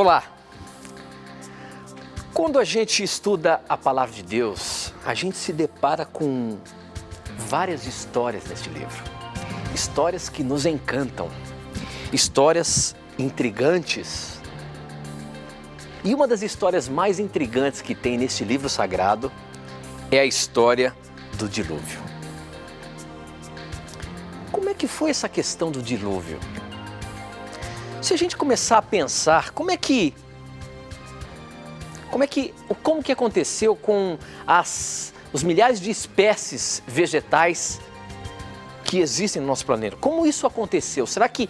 Olá! Quando a gente estuda a Palavra de Deus, a gente se depara com várias histórias neste livro. Histórias que nos encantam, histórias intrigantes. E uma das histórias mais intrigantes que tem neste livro sagrado é a história do dilúvio. Como é que foi essa questão do dilúvio? Se a gente começar a pensar, como que aconteceu com os milhares de espécies vegetais que existem no nosso planeta? Como isso aconteceu? Será que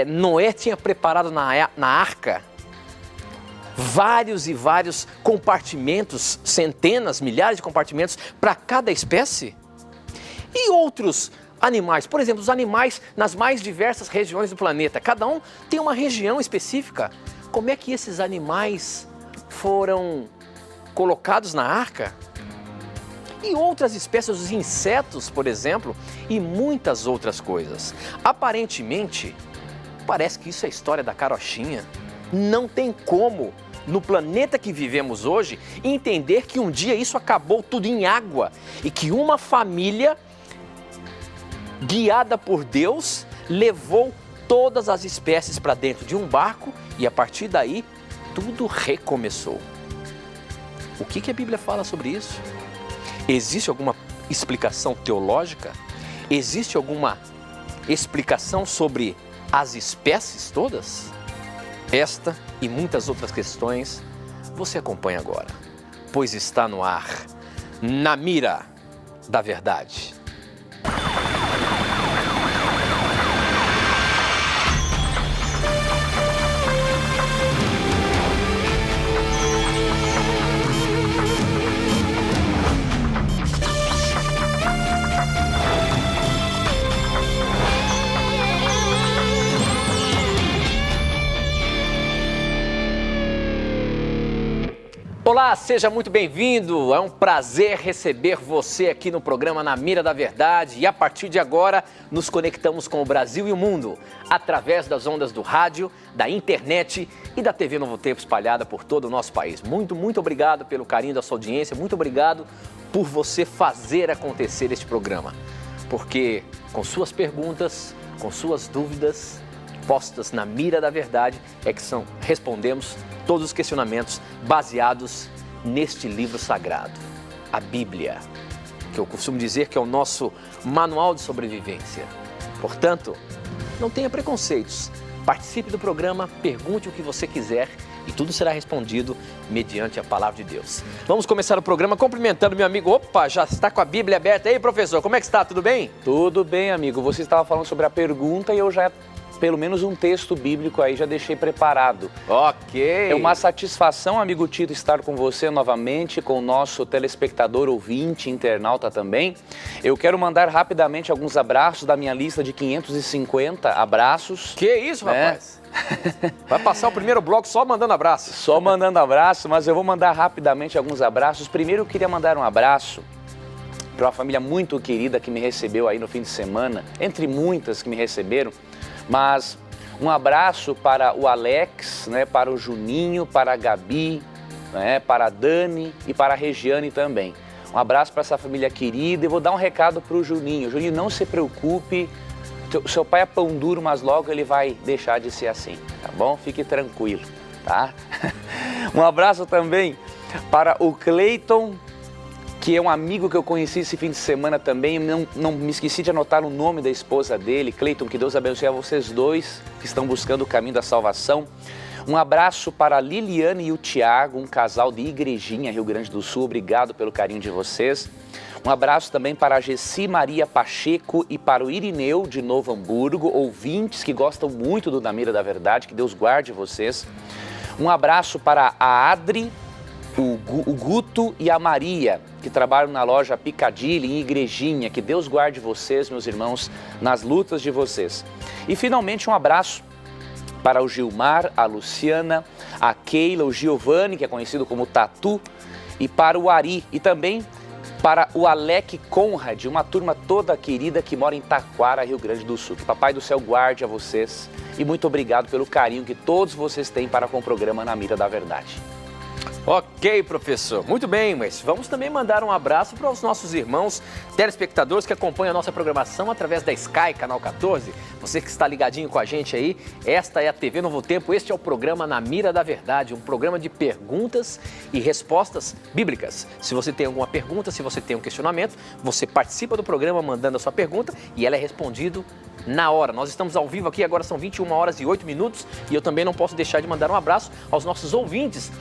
Noé tinha preparado na arca vários e vários compartimentos, centenas, milhares de compartimentos para cada espécie? E outros animais, por exemplo, os animais nas mais diversas regiões do planeta, cada um tem uma região específica. Como é que esses animais foram colocados na arca? E outras espécies, os insetos, por exemplo, e muitas outras coisas. Aparentemente, parece que isso é a história da carochinha. Não tem como, no planeta que vivemos hoje, entender que um dia isso acabou tudo em água e que uma família guiada por Deus, levou todas as espécies para dentro de um barco e a partir daí tudo recomeçou. O que a Bíblia fala sobre isso? Existe alguma explicação teológica? Existe alguma explicação sobre as espécies todas? Esta e muitas outras questões você acompanha agora, pois está no ar, Na Mira da Verdade. Olá, seja muito bem-vindo. É um prazer receber você aqui no programa Na Mira da Verdade. E a partir de agora, nos conectamos com o Brasil e o mundo, através das ondas do rádio, da internet e da TV Novo Tempo espalhada por todo o nosso país. Muito obrigado pelo carinho da sua audiência, muito obrigado por você fazer acontecer este programa. Porque com suas perguntas, com suas dúvidas postas na mira da verdade, respondemos todos os questionamentos baseados neste livro sagrado, a Bíblia, que eu costumo dizer que é o nosso manual de sobrevivência. Portanto, não tenha preconceitos, participe do programa, pergunte o que você quiser e tudo será respondido mediante a palavra de Deus. Vamos começar o programa cumprimentando meu amigo. Opa, já está com a Bíblia aberta aí, professor, como é que está? Tudo bem? Tudo bem, amigo. Você estava falando sobre a pergunta e eu já pelo menos um texto bíblico aí já deixei preparado. Ok. É uma satisfação, amigo Tito, estar com você novamente, com o nosso telespectador, ouvinte, internauta também. Eu quero mandar rapidamente alguns abraços da minha lista de 550 abraços. Que isso, rapaz? Vai passar o primeiro bloco só mandando abraços. Só mandando abraço, mas eu vou mandar rapidamente alguns abraços. Primeiro eu queria mandar um abraço para uma família muito querida que me recebeu aí no fim de semana, entre muitas que me receberam. Mas um abraço para o Alex, para o Juninho, para a Gabi, para a Dani e para a Regiane também. Um abraço para essa família querida e vou dar um recado para o Juninho. Juninho, não se preocupe, seu pai é pão duro, mas logo ele vai deixar de ser assim, tá bom? Fique tranquilo, tá? Um abraço também para o Cleiton, que é um amigo que eu conheci esse fim de semana também, não me esqueci de anotar o nome da esposa dele. Cleiton, que Deus abençoe a vocês dois que estão buscando o caminho da salvação. Um abraço para a Liliane e o Tiago, um casal de Igrejinha, Rio Grande do Sul. Obrigado pelo carinho de vocês. Um abraço também para a Gessi Maria Pacheco e para o Irineu, de Novo Hamburgo, ouvintes que gostam muito do Na Mira da Verdade, que Deus guarde vocês. Um abraço para a Adri, o Guto e a Maria, que trabalham na loja Piccadilly, em Igrejinha. Que Deus guarde vocês, meus irmãos, nas lutas de vocês. E finalmente um abraço para o Gilmar, a Luciana, a Keila, o Giovanni, que é conhecido como Tatu, e para o Ari. E também para o Alec Conrad, uma turma toda querida que mora em Taquara, Rio Grande do Sul. Que Papai do Céu guarde a vocês e muito obrigado pelo carinho que todos vocês têm para com o programa Na Mira da Verdade. Ok, professor. Muito bem, mas vamos também mandar um abraço para os nossos irmãos telespectadores que acompanham a nossa programação através da Sky, canal 14. Você que está ligadinho com a gente aí, esta é a TV Novo Tempo, este é o programa Na Mira da Verdade, um programa de perguntas e respostas bíblicas. Se você tem alguma pergunta, se você tem um questionamento, você participa do programa mandando a sua pergunta e ela é respondida na hora. Nós estamos ao vivo aqui, agora são 21 horas e 8 minutos e eu também não posso deixar de mandar um abraço aos nossos ouvintes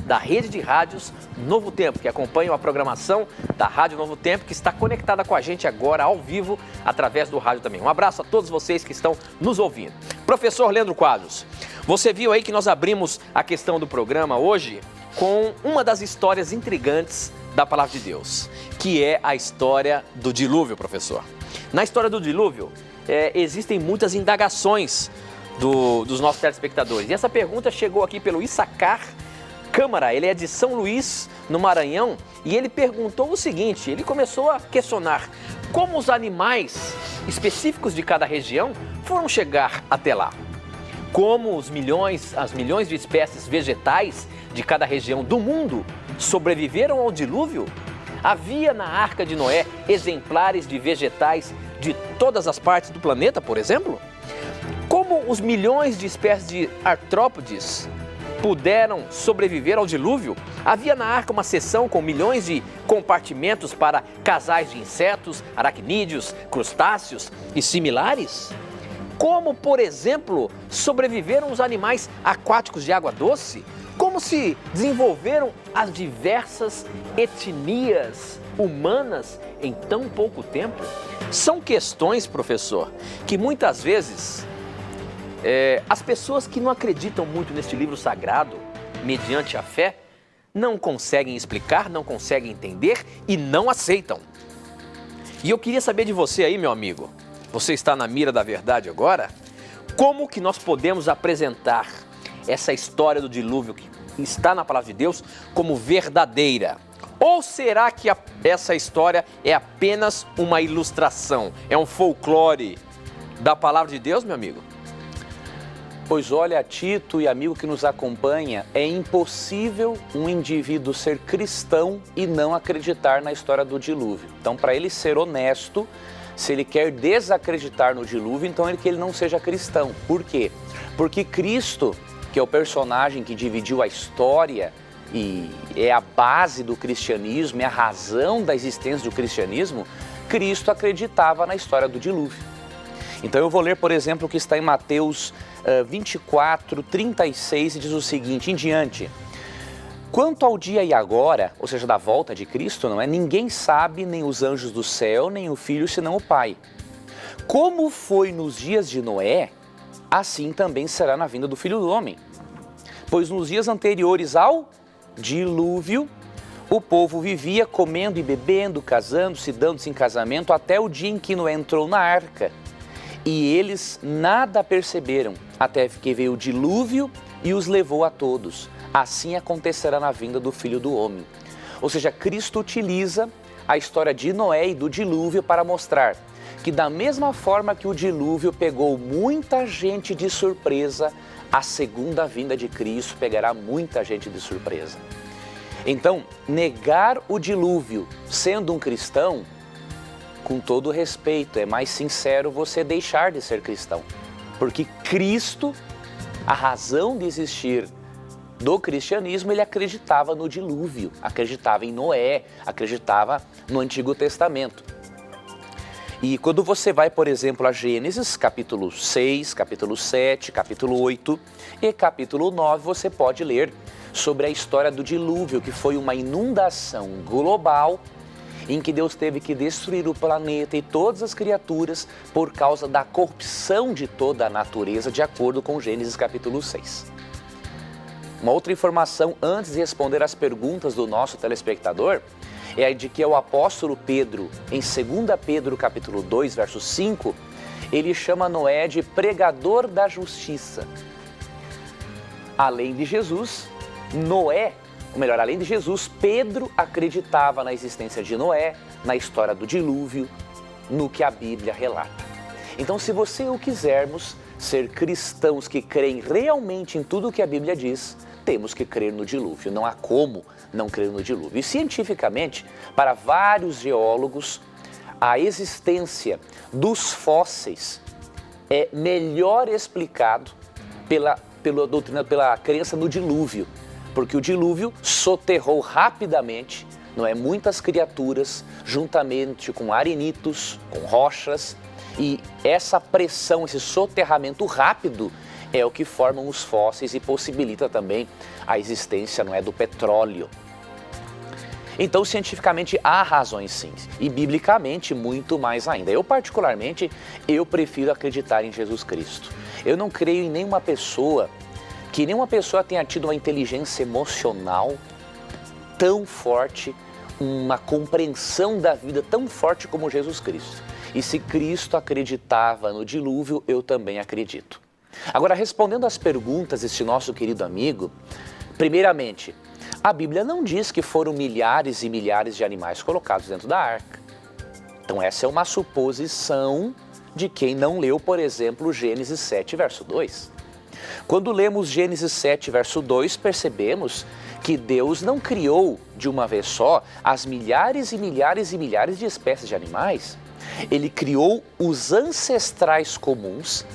da rede de rádios Novo Tempo, que acompanham a programação da Rádio Novo Tempo, que está conectada com a gente agora ao vivo através do rádio também. Um abraço a todos vocês que estão nos ouvindo. Professor Leandro Quadros, você viu aí que nós abrimos a questão do programa hoje com uma das histórias intrigantes da Palavra de Deus, que é a história do dilúvio, professor. Na história do dilúvio, existem muitas indagações dos nossos telespectadores. E essa pergunta chegou aqui pelo Issacar Câmara, ele é de São Luís, no Maranhão, e ele perguntou o seguinte, ele começou a questionar como os animais específicos de cada região foram chegar até lá. Como as milhões de espécies vegetais de cada região do mundo sobreviveram ao dilúvio? Havia na Arca de Noé exemplares de vegetais de todas as partes do planeta, por exemplo? Como os milhões de espécies de artrópodes puderam sobreviver ao dilúvio? Havia na arca uma seção com milhões de compartimentos para casais de insetos, aracnídeos, crustáceos e similares? Como, por exemplo, sobreviveram os animais aquáticos de água doce? Como se desenvolveram as diversas etnias humanas em tão pouco tempo? São questões, professor, que muitas vezes as pessoas que não acreditam muito neste livro sagrado, mediante a fé, não conseguem explicar, não conseguem entender e não aceitam. E eu queria saber de você aí, meu amigo, você está na mira da verdade agora? Como que nós podemos apresentar essa história do dilúvio que está na Palavra de Deus como verdadeira? Ou será que essa história é apenas uma ilustração, é um folclore da Palavra de Deus, meu amigo? Pois olha, Tito e amigo que nos acompanha, é impossível um indivíduo ser cristão e não acreditar na história do dilúvio. Então, para ele ser honesto, se ele quer desacreditar no dilúvio, então que ele não seja cristão. Por quê? Porque Cristo, que é o personagem que dividiu a história e é a base do cristianismo, é a razão da existência do cristianismo, Cristo acreditava na história do dilúvio. Então eu vou ler, por exemplo, o que está em Mateus 24, 36, e diz o seguinte, em diante: quanto ao dia e agora, ou seja, da volta de Cristo, não é? Ninguém sabe, nem os anjos do céu, nem o Filho, senão o Pai. Como foi nos dias de Noé, assim também será na vinda do Filho do Homem. Pois nos dias anteriores ao dilúvio, o povo vivia comendo e bebendo, casando-se, dando-se em casamento, até o dia em que Noé entrou na arca. E eles nada perceberam, até que veio o dilúvio e os levou a todos. Assim acontecerá na vinda do Filho do Homem. Ou seja, Cristo utiliza a história de Noé e do dilúvio para mostrar que da mesma forma que o dilúvio pegou muita gente de surpresa, a segunda vinda de Cristo pegará muita gente de surpresa. Então, negar o dilúvio sendo um cristão, com todo respeito, é mais sincero você deixar de ser cristão. Porque Cristo, a razão de existir do cristianismo, ele acreditava no dilúvio, acreditava em Noé, acreditava no Antigo Testamento. E quando você vai, por exemplo, a Gênesis, capítulo 6, capítulo 7, capítulo 8 e capítulo 9, você pode ler sobre a história do dilúvio, que foi uma inundação global em que Deus teve que destruir o planeta e todas as criaturas por causa da corrupção de toda a natureza, de acordo com Gênesis capítulo 6. Uma outra informação antes de responder às perguntas do nosso telespectador é a de que o apóstolo Pedro, em 2 Pedro capítulo 2, verso 5, ele chama Noé de pregador da justiça. Além de Jesus, Noé, ou melhor, além de Jesus, Pedro acreditava na existência de Noé, na história do dilúvio, no que a Bíblia relata. Então, se você e eu quisermos ser cristãos que creem realmente em tudo o que a Bíblia diz, temos que crer no dilúvio. Não há como não crer no dilúvio. E cientificamente, para vários geólogos, a existência dos fósseis é melhor explicado pela crença no dilúvio, porque o dilúvio soterrou rapidamente, não é, muitas criaturas, juntamente com arenitos, com rochas, e essa pressão, esse soterramento rápido é o que formam os fósseis e possibilita também a existência, não é, do petróleo. Então, cientificamente, há razões sim, e biblicamente muito mais ainda. Eu, particularmente, prefiro acreditar em Jesus Cristo. Eu não creio em nenhuma pessoa tenha tido uma inteligência emocional tão forte, uma compreensão da vida tão forte como Jesus Cristo. E se Cristo acreditava no dilúvio, eu também acredito. Agora, respondendo às perguntas desse nosso querido amigo, primeiramente, a Bíblia não diz que foram milhares e milhares de animais colocados dentro da arca. Então essa é uma suposição de quem não leu, por exemplo, Gênesis 7, verso 2. Quando lemos Gênesis 7, verso 2, percebemos que Deus não criou de uma vez só as milhares e milhares e milhares de espécies de animais. Ele criou os ancestrais comuns.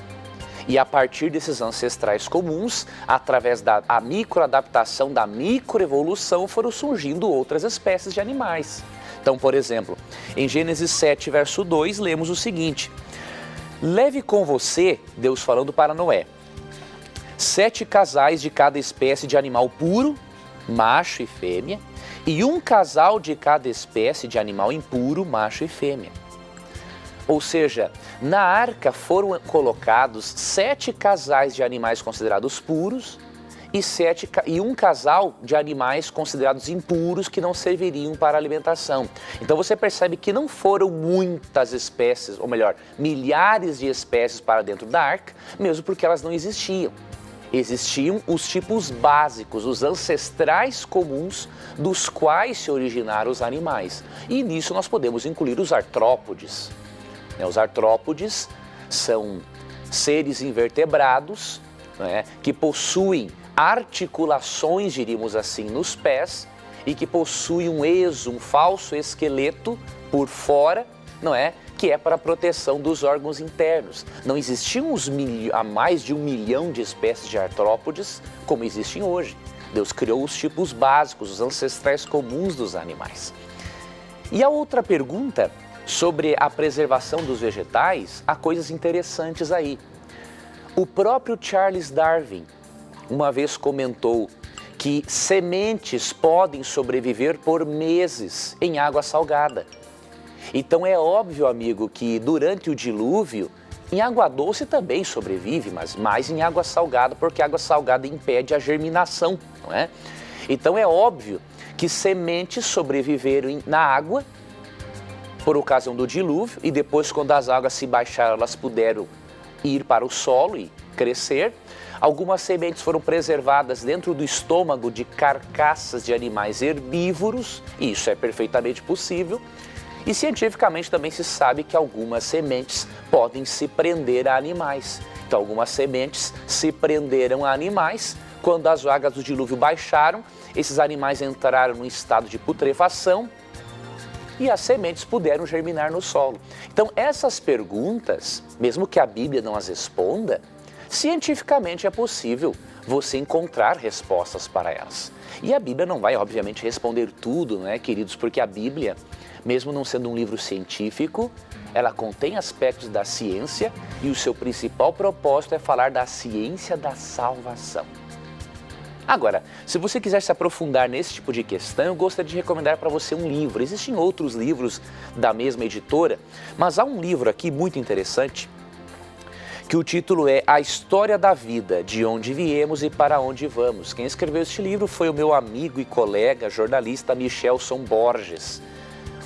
E a partir desses ancestrais comuns, através da microadaptação, da microevolução, foram surgindo outras espécies de animais. Então, por exemplo, em Gênesis 7, verso 2, lemos o seguinte: leve com você, Deus falando para Noé, 7 casais de cada espécie de animal puro, macho e fêmea, e um casal de cada espécie de animal impuro, macho e fêmea. Ou seja, na arca foram colocados 7 casais de animais considerados puros e um casal de animais considerados impuros que não serviriam para alimentação. Então você percebe que não foram muitas espécies, ou melhor, milhares de espécies para dentro da arca, mesmo porque elas não existiam. Existiam os tipos básicos, os ancestrais comuns dos quais se originaram os animais. E nisso nós podemos incluir os artrópodes. Os artrópodes são seres invertebrados, né, que possuem articulações, diríamos assim, nos pés e que possuem um falso esqueleto por fora, não é? Que é para a proteção dos órgãos internos. Não existiam há mais de 1 milhão de espécies de artrópodes como existem hoje. Deus criou os tipos básicos, os ancestrais comuns dos animais. E a outra pergunta sobre a preservação dos vegetais, há coisas interessantes aí. O próprio Charles Darwin uma vez comentou que sementes podem sobreviver por meses em água salgada. Então é óbvio, amigo, que durante o dilúvio, em água doce também sobrevive, mas mais em água salgada, porque a água salgada impede a germinação, não é? Então é óbvio que sementes sobreviveram na água por ocasião do dilúvio, e depois, quando as águas se baixaram, elas puderam ir para o solo e crescer. Algumas sementes foram preservadas dentro do estômago de carcaças de animais herbívoros, e isso é perfeitamente possível. E cientificamente também se sabe que algumas sementes podem se prender a animais. Então, algumas sementes se prenderam a animais. Quando as águas do dilúvio baixaram, esses animais entraram num estado de putrefação, e as sementes puderam germinar no solo. Então, essas perguntas, mesmo que a Bíblia não as responda, cientificamente é possível você encontrar respostas para elas. E a Bíblia não vai, obviamente, responder tudo, não é, queridos? Porque a Bíblia, mesmo não sendo um livro científico, ela contém aspectos da ciência e o seu principal propósito é falar da ciência da salvação. Agora, se você quiser se aprofundar nesse tipo de questão, eu gostaria de recomendar para você um livro. Existem outros livros da mesma editora, mas há um livro aqui muito interessante, que o título é A História da Vida, de onde viemos e para onde vamos. Quem escreveu este livro foi o meu amigo e colega jornalista Michelson Borges.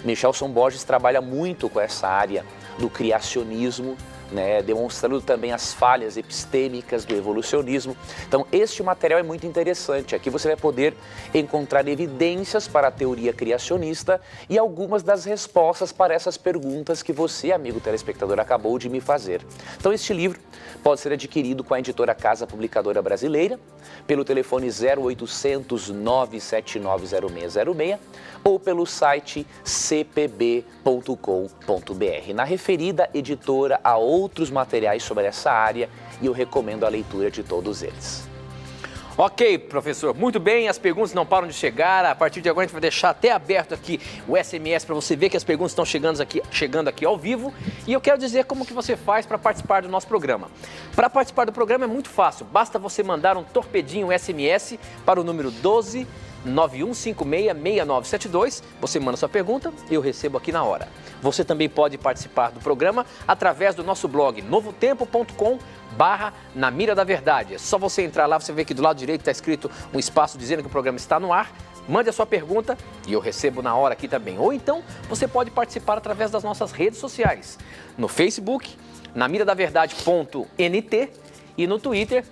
Michelson Borges trabalha muito com essa área do criacionismo, né, demonstrando também as falhas epistêmicas do evolucionismo. Então, este material é muito interessante. Aqui você vai poder encontrar evidências para a teoria criacionista e algumas das respostas para essas perguntas que você, amigo telespectador, acabou de me fazer. Então, este livro pode ser adquirido com a editora Casa Publicadora Brasileira, pelo telefone 0800 979 0606 ou pelo site cpb.com.br. Na referida editora há outros materiais sobre essa área e eu recomendo a leitura de todos eles. Ok, professor, muito bem, as perguntas não param de chegar. A partir de agora a gente vai deixar até aberto aqui o SMS para você ver que as perguntas estão chegando aqui ao vivo. E eu quero dizer como que você faz para participar do nosso programa. Para participar do programa é muito fácil, basta você mandar um torpedinho SMS para o número 12 9156-6972, você manda sua pergunta e eu recebo aqui na hora. Você também pode participar do programa através do nosso blog novotempo.com/Na Mira da Verdade. É só você entrar lá, você vê que do lado direito está escrito um espaço dizendo que o programa está no ar. Mande a sua pergunta e eu recebo na hora aqui também. Ou então você pode participar através das nossas redes sociais. No Facebook, namiradaverdade.nt e no Twitter,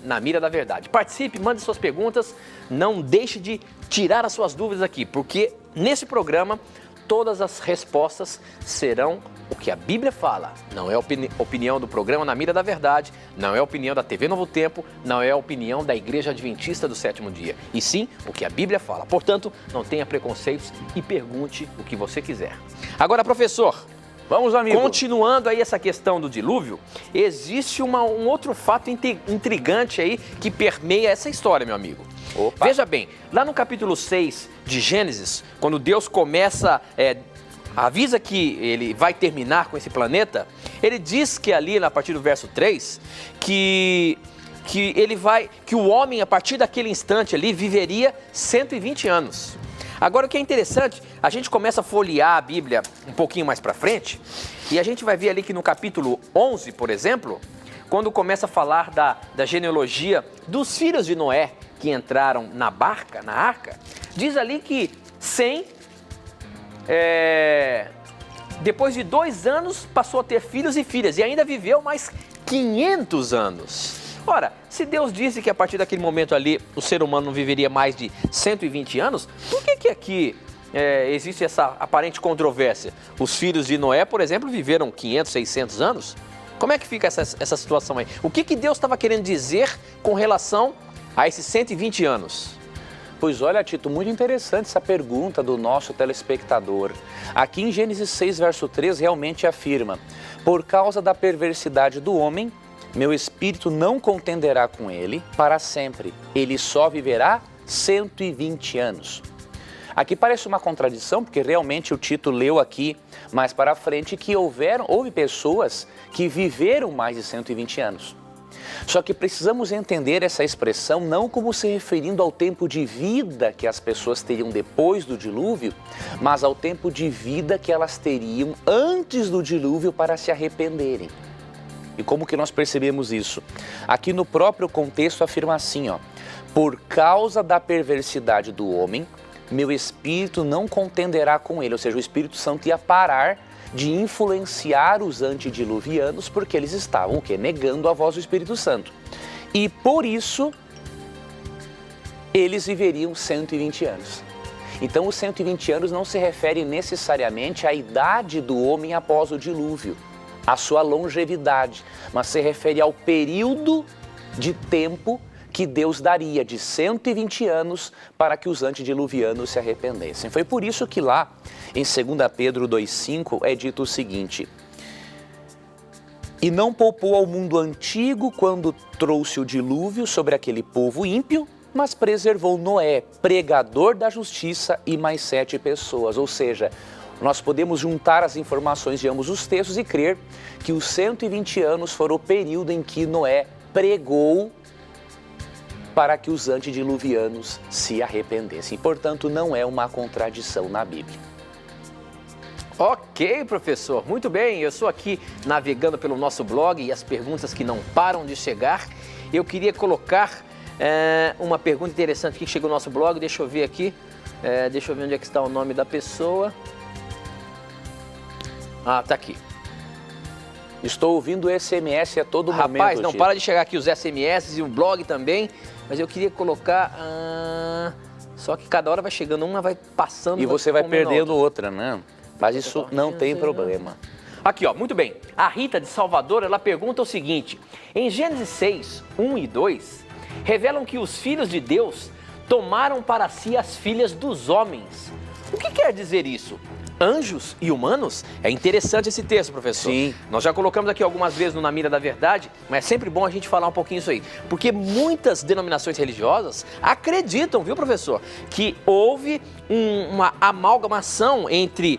@Na Mira da Verdade. Participe, mande suas perguntas, não deixe de tirar as suas dúvidas aqui, porque nesse programa todas as respostas serão o que a Bíblia fala. Não é a opinião do programa Na Mira da Verdade, não é a opinião da TV Novo Tempo, não é a opinião da Igreja Adventista do Sétimo Dia, e sim o que a Bíblia fala. Portanto, não tenha preconceitos e pergunte o que você quiser. Agora, professor, vamos, amigo. Continuando aí essa questão do dilúvio, existe um outro fato intrigante aí que permeia essa história, meu amigo. Opa. Veja bem, lá no capítulo 6 de Gênesis, quando Deus começa, avisa que ele vai terminar com esse planeta, ele diz que ali, a partir do verso 3, que o homem, a partir daquele instante ali, viveria 120 anos. Agora, o que é interessante, a gente começa a folhear a Bíblia um pouquinho mais para frente, e a gente vai ver ali que no capítulo 11, por exemplo, quando começa a falar da genealogia dos filhos de Noé que entraram na arca, diz ali que Sem, depois de 2 anos, passou a ter filhos e filhas, e ainda viveu mais 500 anos. Ora, se Deus disse que a partir daquele momento ali o ser humano não viveria mais de 120 anos, por que aqui existe essa aparente controvérsia? Os filhos de Noé, por exemplo, viveram 500, 600 anos? Como é que fica essa situação aí? O que Deus estava querendo dizer com relação a esses 120 anos? Pois olha, Tito, muito interessante essa pergunta do nosso telespectador. Aqui em Gênesis 6, verso 3, realmente afirma: por causa da perversidade do homem, meu espírito não contenderá com ele para sempre. Ele só viverá 120 anos. Aqui parece uma contradição, porque realmente o Tito leu aqui mais para frente que houve pessoas que viveram mais de 120 anos. Só que precisamos entender essa expressão não como se referindo ao tempo de vida que as pessoas teriam depois do dilúvio, mas ao tempo de vida que elas teriam antes do dilúvio para se arrependerem. E como que nós percebemos isso? Aqui no próprio contexto afirma assim, por causa da perversidade do homem, meu espírito não contenderá com ele. Ou seja, o Espírito Santo ia parar de influenciar os antediluvianos porque eles estavam negando a voz do Espírito Santo. E por isso, eles viveriam 120 anos. Então, os 120 anos não se refere necessariamente à idade do homem após o dilúvio, a sua longevidade, mas se refere ao período de tempo que Deus daria de 120 anos para que os antediluvianos se arrependessem. Foi por isso que lá em 2 Pedro 2,5 é dito o seguinte: e não poupou ao mundo antigo quando trouxe o dilúvio sobre aquele povo ímpio, mas preservou Noé, pregador da justiça, e mais 7 pessoas. Ou seja, nós podemos juntar as informações de ambos os textos e crer que os 120 anos foram o período em que Noé pregou para que os antediluvianos se arrependessem. Portanto, não é uma contradição na Bíblia. Ok, professor. Muito bem, eu estou aqui navegando pelo nosso blog e as perguntas que não param de chegar. Eu queria colocar uma pergunta interessante aqui que chegou no nosso blog. Deixa eu ver aqui. Deixa eu ver onde é que está o nome da pessoa. Ah, tá aqui. Estou ouvindo SMS a todo momento. Rapaz, não Chico. para de chegar aqui os SMS e o blog também, mas eu queria colocar... só que cada hora vai chegando uma, vai passando... E você vai comendo a perdendo outra. outra, né? Mas isso não tem problema. Aqui, ó, muito bem. A Rita de Salvador, ela pergunta o seguinte: em Gênesis 6, 1 e 2, revelam que os filhos de Deus tomaram para si as filhas dos homens. O que quer dizer isso? Anjos e humanos? É interessante esse texto, professor. Sim. Nós já colocamos aqui algumas vezes no Na Mira da Verdade, mas é sempre bom a gente falar um pouquinho isso aí. Porque muitas denominações religiosas acreditam, viu, professor, que houve uma amalgamação entre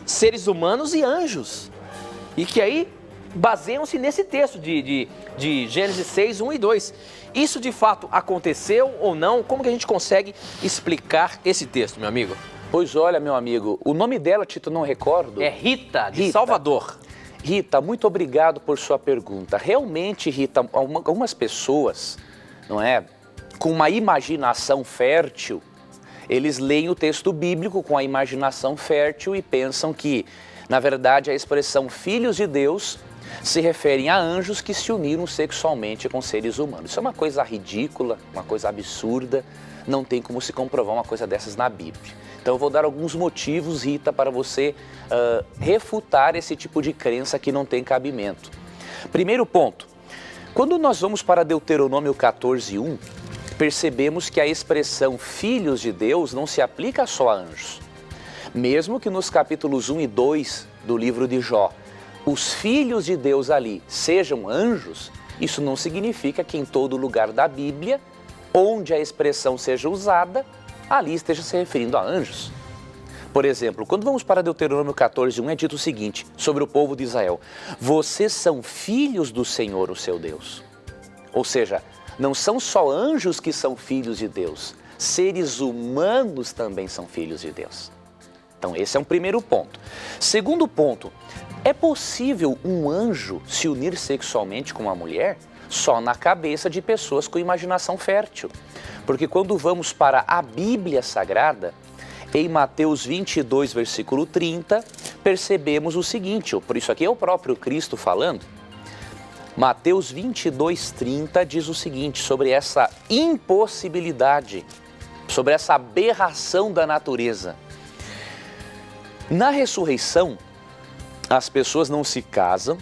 seres humanos e anjos. E que aí baseiam-se nesse texto de Gênesis 6, 1 e 2. Isso de fato aconteceu ou não? Como que a gente consegue explicar esse texto, meu amigo? Pois olha, meu amigo, o nome dela, Tito, não recordo. É Rita, de Rita. Salvador. Rita, muito obrigado por sua pergunta. Realmente, Rita, algumas pessoas, não é, com uma imaginação fértil, eles leem o texto bíblico com a imaginação fértil e pensam que, na verdade, a expressão filhos de Deus se referem a anjos que se uniram sexualmente com seres humanos. Isso é uma coisa ridícula, uma coisa absurda, não tem como se comprovar uma coisa dessas na Bíblia. Então eu vou dar alguns motivos, Rita, para você refutar esse tipo de crença que não tem cabimento. Primeiro ponto, quando nós vamos para Deuteronômio 14:1, percebemos que a expressão filhos de Deus não se aplica só a anjos. Mesmo que nos capítulos 1 e 2 do livro de Jó, os filhos de Deus ali sejam anjos, isso não significa que em todo lugar da Bíblia, onde a expressão seja usada, ali esteja se referindo a anjos. Por exemplo, quando vamos para Deuteronômio 14:1, é dito o seguinte, sobre o povo de Israel: vocês são filhos do Senhor, o seu Deus. Ou seja, não são só anjos que são filhos de Deus, seres humanos também são filhos de Deus. Então esse é um primeiro ponto. Segundo ponto, é possível um anjo se unir sexualmente com uma mulher? Só na cabeça de pessoas com imaginação fértil. Porque quando vamos para a Bíblia Sagrada, em Mateus 22, versículo 30, percebemos o seguinte, por isso aqui é o próprio Cristo falando. Mateus 22, 30 diz o seguinte, sobre essa impossibilidade, sobre essa aberração da natureza. Na ressurreição, as pessoas não se casam,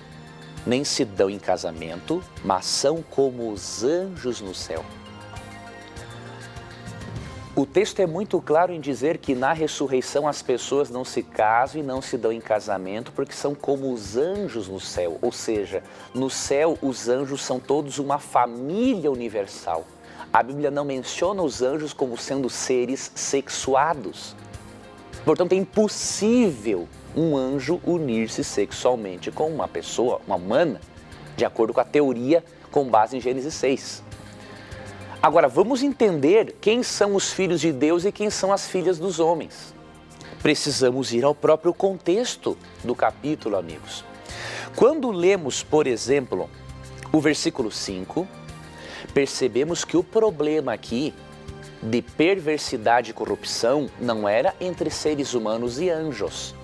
nem se dão em casamento, mas são como os anjos no céu. O texto é muito claro em dizer que na ressurreição as pessoas não se casam e não se dão em casamento porque são como os anjos no céu. Ou seja, no céu os anjos são todos uma família universal. A Bíblia não menciona os anjos como sendo seres sexuados. Portanto, é impossível um anjo unir-se sexualmente com uma pessoa, uma humana, de acordo com a teoria com base em Gênesis 6. Agora, vamos entender quem são os filhos de Deus e quem são as filhas dos homens. Precisamos ir ao próprio contexto do capítulo, amigos. Quando lemos, por exemplo, o versículo 5, percebemos que o problema aqui de perversidade e corrupção não era entre seres humanos e anjos.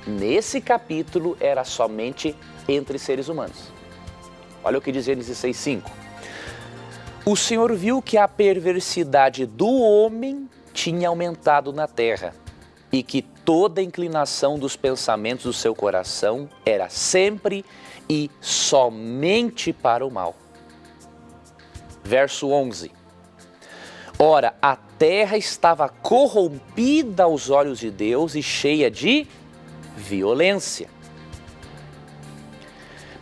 Nesse capítulo era somente entre seres humanos. Olha o que diz Gênesis 6:5. O Senhor viu que a perversidade do homem tinha aumentado na terra e que toda a inclinação dos pensamentos do seu coração era sempre e somente para o mal. Verso 11. Ora, a terra estava corrompida aos olhos de Deus e cheia de violência.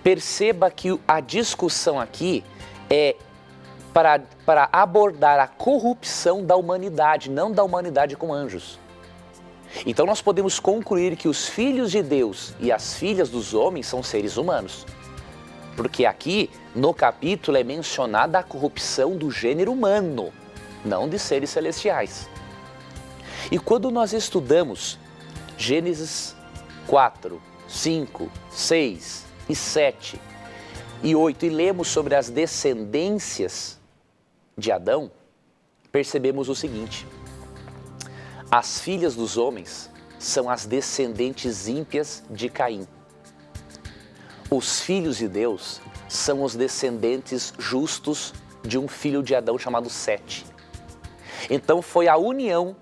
Perceba que a discussão aqui é para abordar a corrupção da humanidade, não da humanidade com anjos. Então nós podemos concluir que os filhos de Deus e as filhas dos homens são seres humanos. Porque aqui no capítulo é mencionada a corrupção do gênero humano, não de seres celestiais. E quando nós estudamos Gênesis 4, 5, 6 e 7 e 8 e lemos sobre as descendências de Adão, percebemos o seguinte: as filhas dos homens são as descendentes ímpias de Caim. os filhos de Deus são os descendentes justos de um filho de Adão chamado Sete. Então foi a união,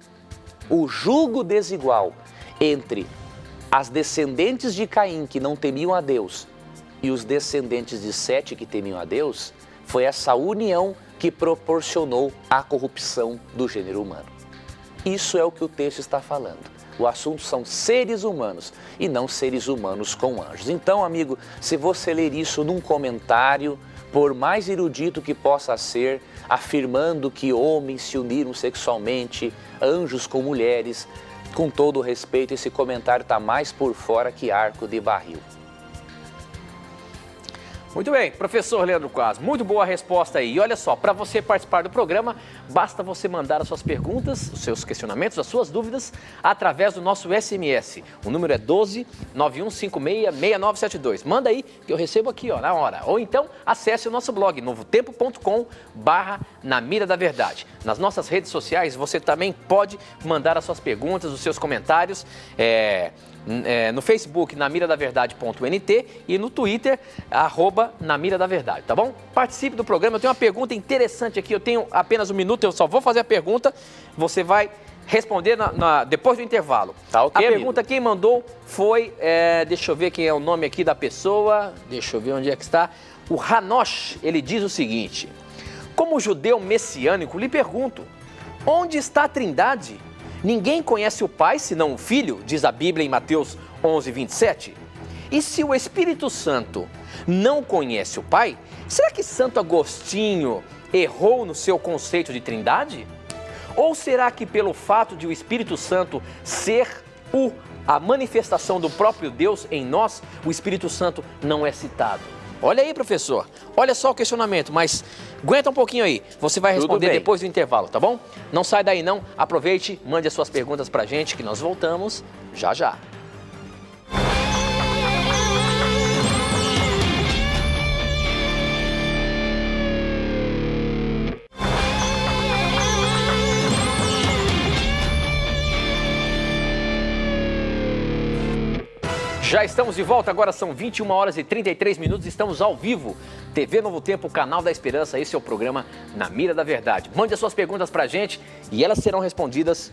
o jugo desigual entre as descendentes de Caim que não temiam a Deus e os descendentes de Sete que temiam a Deus, foi essa união que proporcionou a corrupção do gênero humano. Isso é o que o texto está falando. O assunto são seres humanos e não seres humanos com anjos. Então, amigo, se você ler isso num comentário, por mais erudito que possa ser, afirmando que homens se uniram sexualmente, anjos com mulheres, com todo o respeito, esse comentário está mais por fora que arco de barril. Muito bem, professor Leandro Quas, muito boa resposta aí. E olha só, para você participar do programa, basta você mandar as suas perguntas, os seus questionamentos, as suas dúvidas, através do nosso SMS. O número é 12 9156 6972. Manda aí que eu recebo aqui, ó, na hora. Ou então, acesse o nosso blog, novotempo.com/Na Mira da Verdade. Nas nossas redes sociais, você também pode mandar as suas perguntas, os seus comentários, no Facebook, namiradaverdade.nt e no Twitter, @namiradaverdade, tá bom? Participe do programa, eu tenho uma pergunta interessante aqui, eu tenho apenas um minuto, eu só vou fazer a pergunta, você vai responder depois do intervalo. Tá, ok, a pergunta amigo. Quem mandou foi, deixa eu ver quem é o nome aqui da pessoa, deixa eu ver onde é que está, o Hanosh, ele diz o seguinte: como judeu messiânico, lhe pergunto, onde está a Trindade? Ninguém conhece o Pai senão o Filho, diz a Bíblia em Mateus 11, 27. E se o Espírito Santo não conhece o Pai, será que Santo Agostinho errou no seu conceito de Trindade? Ou será que pelo fato de o Espírito Santo ser a manifestação do próprio Deus em nós, o Espírito Santo não é citado? Olha aí, professor, olha só o questionamento, mas aguenta um pouquinho aí, você vai responder depois do intervalo, tá bom? Não sai daí não, aproveite, mande as suas perguntas pra gente que nós voltamos já já. Já estamos de volta, agora são 21 horas e 33 minutos, estamos ao vivo. TV Novo Tempo, Canal da Esperança, esse é o programa Na Mira da Verdade. Mande as suas perguntas pra gente e elas serão respondidas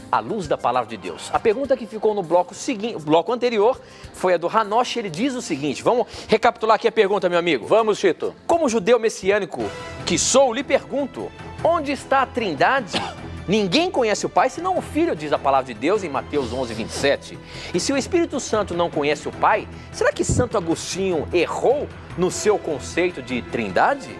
à luz da Palavra de Deus. A pergunta que ficou no bloco anterior foi a do Hanosh, ele diz o seguinte, vamos recapitular aqui a pergunta, meu amigo. Vamos, Tito. Como judeu messiânico que sou, lhe pergunto, onde está a Trindade? Ninguém conhece o Pai senão o Filho, diz a Palavra de Deus em Mateus 11, 27. E se o Espírito Santo não conhece o Pai, será que Santo Agostinho errou no seu conceito de Trindade?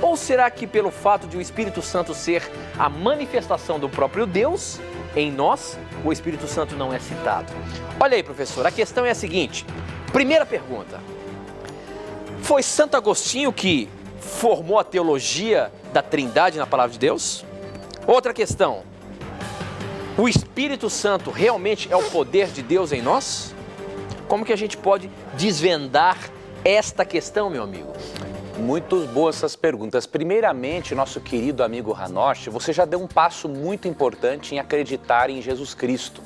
Ou será que pelo fato de o Espírito Santo ser a manifestação do próprio Deus em nós, o Espírito Santo não é citado? Olha aí, professor, a questão é a seguinte. Primeira pergunta. Foi Santo Agostinho que formou a teologia da Trindade na Palavra de Deus? Outra questão, o Espírito Santo realmente é o poder de Deus em nós? Como que a gente pode desvendar esta questão, meu amigo? Muito boas essas perguntas. Primeiramente, nosso querido amigo Hanosh, você já deu um passo muito importante em acreditar em Jesus Cristo,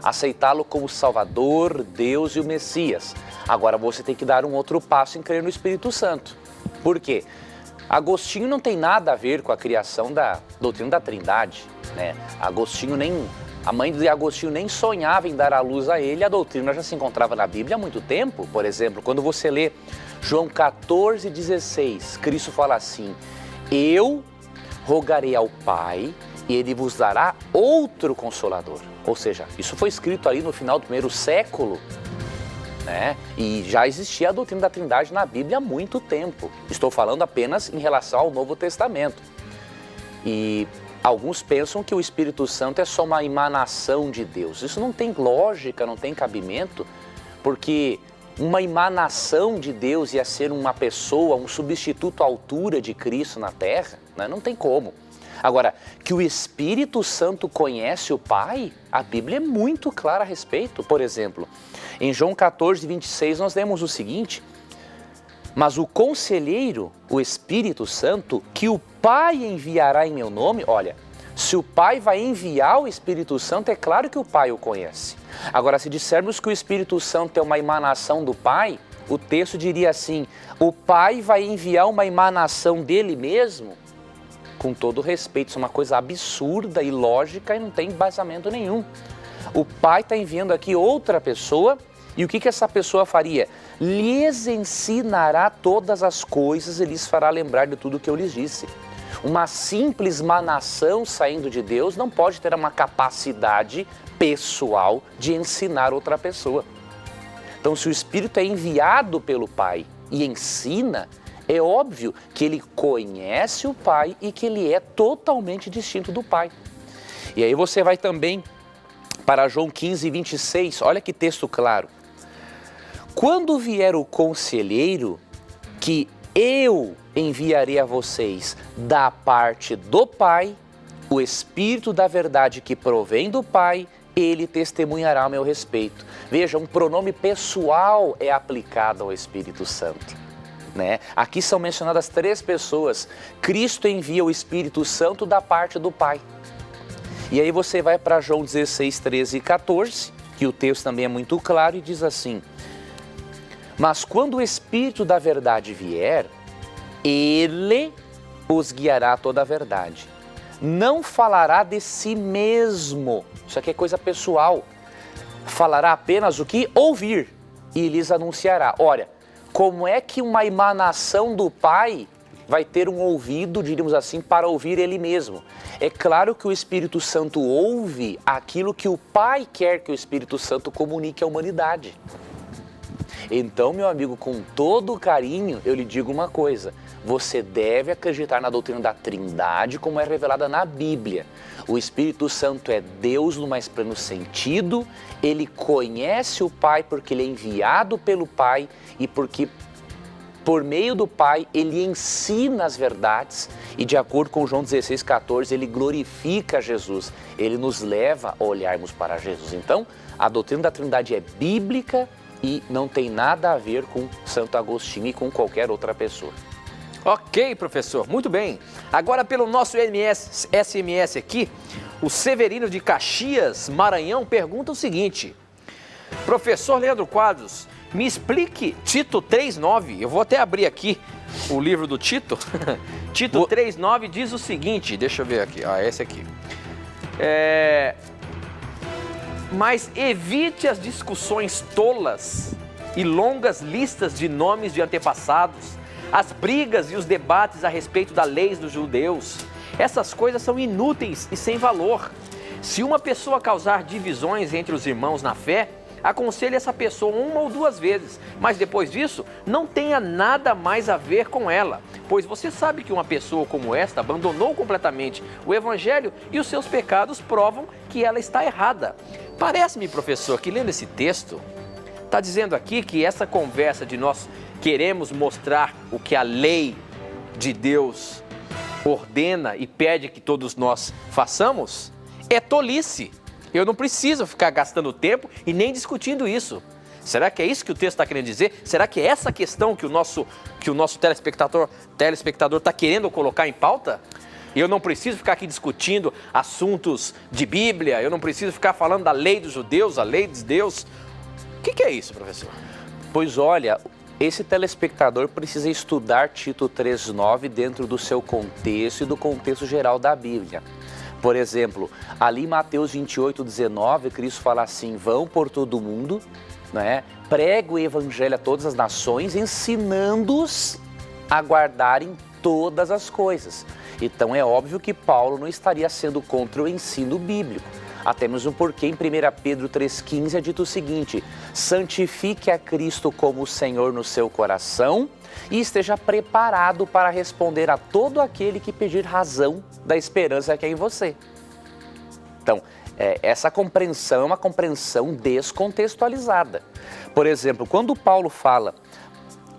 aceitá-lo como Salvador, Deus e o Messias. Agora você tem que dar um outro passo em crer no Espírito Santo. Por quê? Agostinho não tem nada a ver com a criação da doutrina da Trindade, né? A mãe de Agostinho nem sonhava em dar à luz a ele, a doutrina já se encontrava na Bíblia há muito tempo. Por exemplo, quando você lê João 14,16, Cristo fala assim: eu rogarei ao Pai e ele vos dará outro Consolador. Ou seja, isso foi escrito ali no final do primeiro século, né? E já existia a doutrina da Trindade na Bíblia há muito tempo. Estou falando apenas em relação ao Novo Testamento. E alguns pensam que o Espírito Santo é só uma emanação de Deus. Isso não tem lógica, não tem cabimento, porque uma emanação de Deus ia ser uma pessoa, um substituto à altura de Cristo na Terra, né? Não tem como. Agora, que o Espírito Santo conhece o Pai, a Bíblia é muito clara a respeito. Por exemplo, em João 14, 26, nós lemos o seguinte: mas o Conselheiro, o Espírito Santo, que o Pai enviará em meu nome, olha, se o Pai vai enviar o Espírito Santo, é claro que o Pai o conhece. Agora, se dissermos que o Espírito Santo é uma emanação do Pai, o texto diria assim: o Pai vai enviar uma emanação dele mesmo? Com todo respeito, isso é uma coisa absurda, ilógica e não tem embasamento nenhum. O Pai está enviando aqui outra pessoa, e o que essa pessoa faria? Lhes ensinará todas as coisas e lhes fará lembrar de tudo que eu lhes disse. Uma simples emanação saindo de Deus não pode ter uma capacidade pessoal de ensinar outra pessoa. Então, se o Espírito é enviado pelo Pai e ensina, é óbvio que ele conhece o Pai e que ele é totalmente distinto do Pai. E aí você vai também para João 15, 26, olha que texto claro. Quando vier o conselheiro, que eu enviarei a vocês da parte do Pai, o Espírito da verdade que provém do Pai, ele testemunhará a meu respeito. Veja, um pronome pessoal é aplicado ao Espírito Santo, né? Aqui são mencionadas 3 pessoas. Cristo envia o Espírito Santo da parte do Pai. E aí você vai para João 16, 13 e 14, que o texto também é muito claro e diz assim: mas quando o Espírito da verdade vier, ele os guiará a toda a verdade. Não falará de si mesmo, isso aqui é coisa pessoal. Falará apenas o que ouvir e lhes anunciará. Olha, como é que uma emanação do Pai vai ter um ouvido, diríamos assim, para ouvir ele mesmo? É claro que o Espírito Santo ouve aquilo que o Pai quer que o Espírito Santo comunique à humanidade. Então, meu amigo, com todo carinho, eu lhe digo uma coisa: você deve acreditar na doutrina da Trindade como é revelada na Bíblia. O Espírito Santo é Deus no mais pleno sentido, ele conhece o Pai porque ele é enviado pelo Pai e porque por meio do Pai ele ensina as verdades e, de acordo com João 16, 14, ele glorifica Jesus, ele nos leva a olharmos para Jesus. Então, a doutrina da Trindade é bíblica e não tem nada a ver com Santo Agostinho e com qualquer outra pessoa. Ok, professor, muito bem. Agora, pelo nosso SMS aqui, o Severino de Caxias, Maranhão, pergunta o seguinte: professor Leandro Quadros, me explique Tito 3,9. Eu vou até abrir aqui o livro do Tito. Tito 3,9 diz o seguinte, deixa eu ver aqui, esse aqui. Mas evite as discussões tolas e longas listas de nomes de antepassados, as brigas e os debates a respeito das leis dos judeus. Essas coisas são inúteis e sem valor. Se uma pessoa causar divisões entre os irmãos na fé, aconselhe essa pessoa 1 ou 2 vezes, mas depois disso não tenha nada mais a ver com ela, pois você sabe que uma pessoa como esta abandonou completamente o Evangelho e os seus pecados provam que ela está errada. Parece-me, professor, que lendo esse texto, está dizendo aqui que essa conversa de nós queremos mostrar o que a lei de Deus ordena e pede que todos nós façamos, é tolice. Eu não preciso ficar gastando tempo e nem discutindo isso. Será que é isso que o texto está querendo dizer? Será que é essa questão que o nosso telespectador está querendo colocar em pauta? Eu não preciso ficar aqui discutindo assuntos de Bíblia, eu não preciso ficar falando da lei dos judeus, a lei de Deus. O que é isso, professor? Pois olha, esse telespectador precisa estudar Tito 3,9 dentro do seu contexto e do contexto geral da Bíblia. Por exemplo, ali em Mateus 28, 19, Cristo fala assim: vão por todo o mundo, né? Pregue o evangelho a todas as nações, ensinando-os a guardarem todas as coisas. Então é óbvio que Paulo não estaria sendo contra o ensino bíblico. Até mesmo porque em 1 Pedro 3,15 é dito o seguinte: santifique a Cristo como o Senhor no seu coração e esteja preparado para responder a todo aquele que pedir razão da esperança que é em você. Então, essa compreensão é uma compreensão descontextualizada. Por exemplo, quando Paulo fala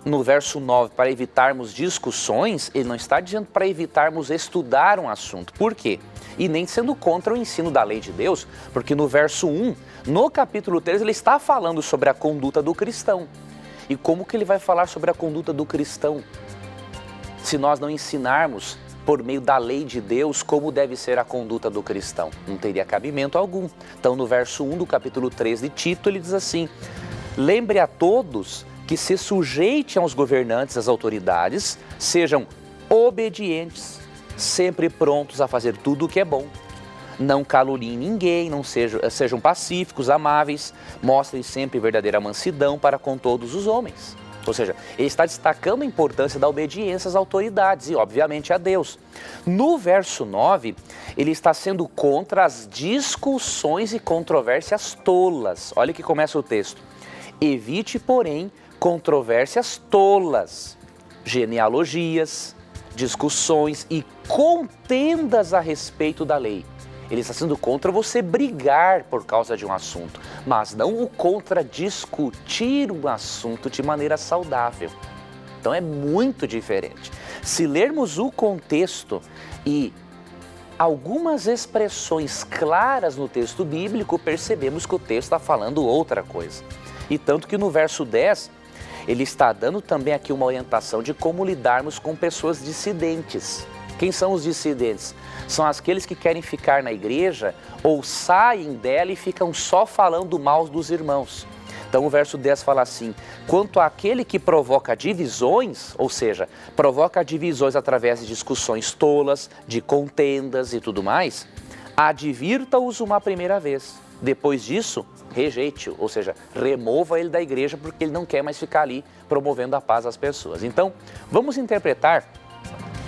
no verso 9 para evitarmos discussões, ele não está dizendo para evitarmos estudar um assunto. Por quê? E nem sendo contra o ensino da lei de Deus, porque no verso 1, no capítulo 3, ele está falando sobre a conduta do cristão. E como que ele vai falar sobre a conduta do cristão se nós não ensinarmos por meio da lei de Deus como deve ser a conduta do cristão? Não teria cabimento algum. Então no verso 1 do capítulo 3 de Tito ele diz assim: lembre a todos que se sujeite aos governantes, às autoridades, sejam obedientes, sempre prontos a fazer tudo o que é bom. Não caluniem ninguém, não sejam pacíficos, amáveis, mostrem sempre verdadeira mansidão para com todos os homens. Ou seja, ele está destacando a importância da obediência às autoridades e, obviamente, a Deus. No verso 9, ele está sendo contra as discussões e controvérsias tolas. Olha que começa o texto. Evite, porém, controvérsias tolas, genealogias, discussões e contendas a respeito da lei. Ele está sendo contra você brigar por causa de um assunto, mas não o contra discutir um assunto de maneira saudável. Então é muito diferente. Se lermos o contexto e algumas expressões claras no texto bíblico, percebemos que o texto está falando outra coisa. E tanto que no verso 10, ele está dando também aqui uma orientação de como lidarmos com pessoas dissidentes. Quem são os dissidentes? São aqueles que querem ficar na igreja ou saem dela e ficam só falando mal dos irmãos. Então o verso 10 fala assim: quanto àquele que provoca divisões, ou seja, provoca divisões através de discussões tolas, de contendas e tudo mais, advirta-os uma primeira vez. Depois disso, rejeite-o, ou seja, remova ele da igreja porque ele não quer mais ficar ali promovendo a paz às pessoas. Então, vamos interpretar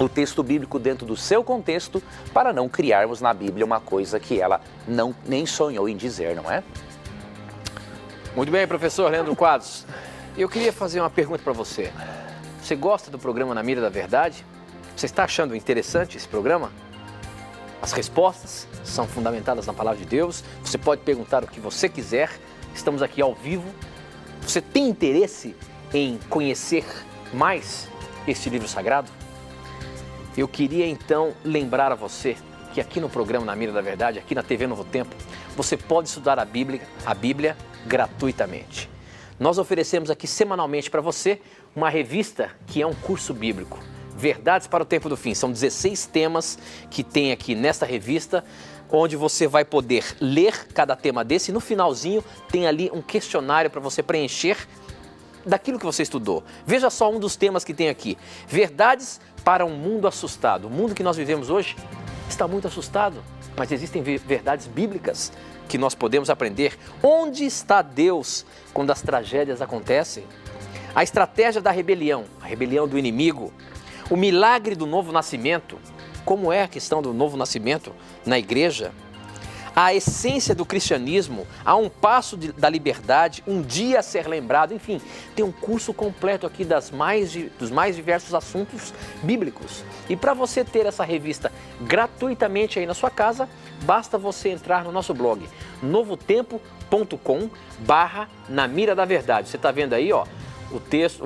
o texto bíblico dentro do seu contexto para não criarmos na Bíblia uma coisa que ela nem sonhou em dizer, não é? Muito bem, professor Leandro Quadros. Eu queria fazer uma pergunta para você. Você gosta do programa Na Mira da Verdade? Você está achando interessante esse programa? As respostas são fundamentadas na Palavra de Deus. Você pode perguntar o que você quiser. Estamos aqui ao vivo. Você tem interesse em conhecer mais este livro sagrado? Eu queria então lembrar a você que aqui no programa Na Mira da Verdade, aqui na TV Novo Tempo, você pode estudar a Bíblia gratuitamente. Nós oferecemos aqui semanalmente para você uma revista que é um curso bíblico. Verdades para o Tempo do Fim. São 16 temas que tem aqui nesta revista, onde você vai poder ler cada tema desse e no finalzinho tem ali um questionário para você preencher daquilo que você estudou. Veja só um dos temas que tem aqui. Verdades para um mundo assustado. O mundo que nós vivemos hoje está muito assustado, mas existem verdades bíblicas que nós podemos aprender. Onde está Deus quando as tragédias acontecem? A estratégia da rebelião, a rebelião do inimigo, o milagre do novo nascimento, como é a questão do novo nascimento na igreja, a essência do cristianismo, a um passo da liberdade, um dia a ser lembrado, enfim, tem um curso completo aqui dos mais diversos assuntos bíblicos. E para você ter essa revista gratuitamente aí na sua casa, basta você entrar no nosso blog, novotempo.com/Na Mira da Verdade. Você está vendo aí, ó, o texto,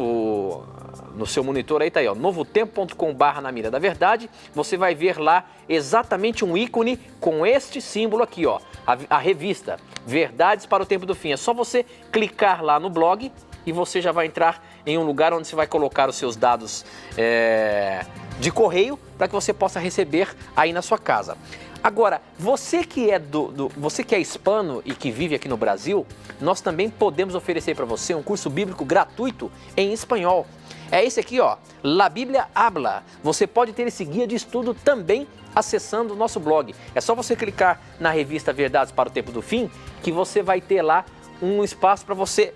no seu monitor aí tá aí, ó, novotempo.com/Na Mira da Verdade. Você vai ver lá exatamente um ícone com este símbolo aqui, ó, a revista Verdades para o Tempo do Fim. É só você clicar lá no blog e você já vai entrar em um lugar onde você vai colocar os seus dados de correio para que você possa receber aí na sua casa. Agora, você que é você que é hispano e que vive aqui no Brasil, nós também podemos oferecer para você um curso bíblico gratuito em espanhol. É esse aqui, ó, La Biblia Habla. Você pode ter esse guia de estudo também acessando o nosso blog. É só você clicar na revista Verdades para o Tempo do Fim que você vai ter lá um espaço para você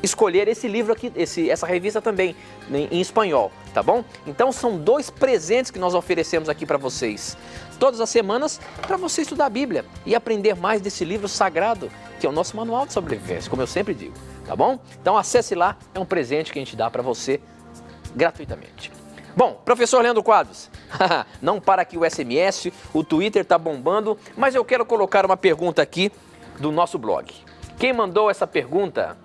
escolher esse livro aqui, essa revista também em espanhol, tá bom? Então são 2 presentes que nós oferecemos aqui para vocês todas as semanas para você estudar a Bíblia e aprender mais desse livro sagrado que é o nosso manual de sobrevivência, como eu sempre digo, tá bom? Então acesse lá, é um presente que a gente dá para você gratuitamente. Bom, professor Leandro Quadros, não para aqui o SMS, o Twitter tá bombando, mas eu quero colocar uma pergunta aqui do nosso blog. Quem mandou essa pergunta?